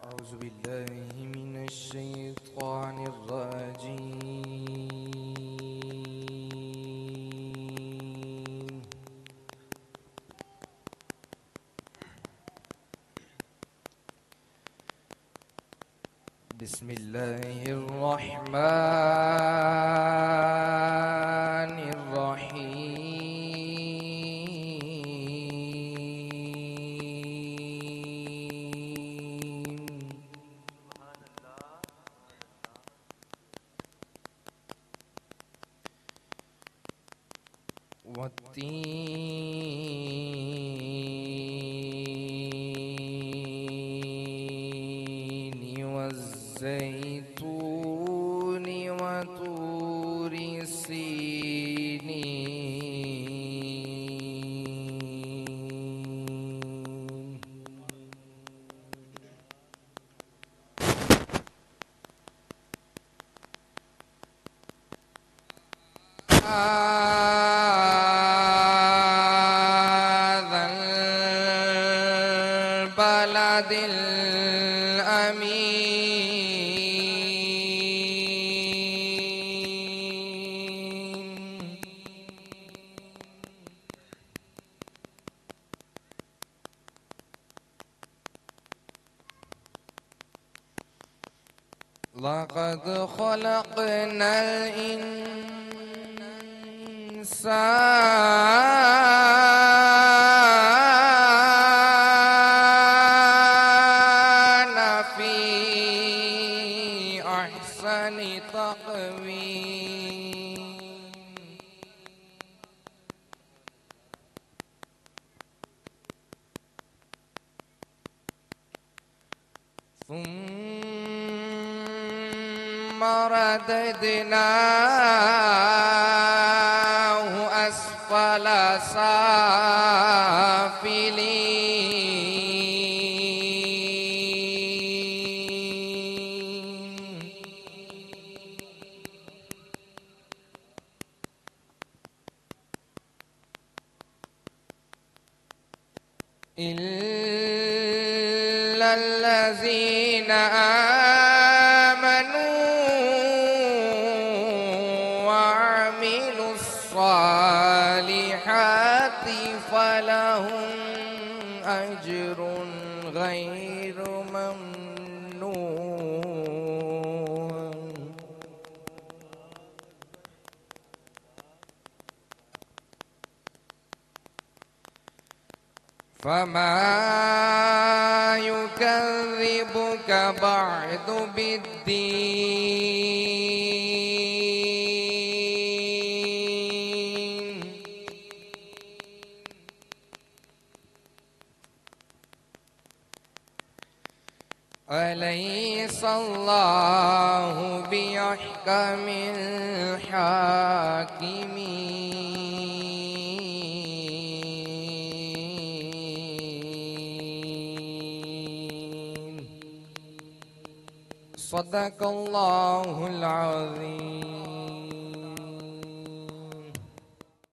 أعوذ بالله من الشيطان الرجيم. بسم الله الرحمن الرحيم. والتين والزيتون وطور سينين. البلد الأمين. لقد خلقنا الإنسان في أحسن تقويم. ثم رددناه أسفل سافلين. إلا الذين آمنوا وعملوا الصالحات فلهم أجر غير ممنون. فما يكذبك بعد بالدين. أليس الله بأحكم الحاكمين. صدق الله العظيم.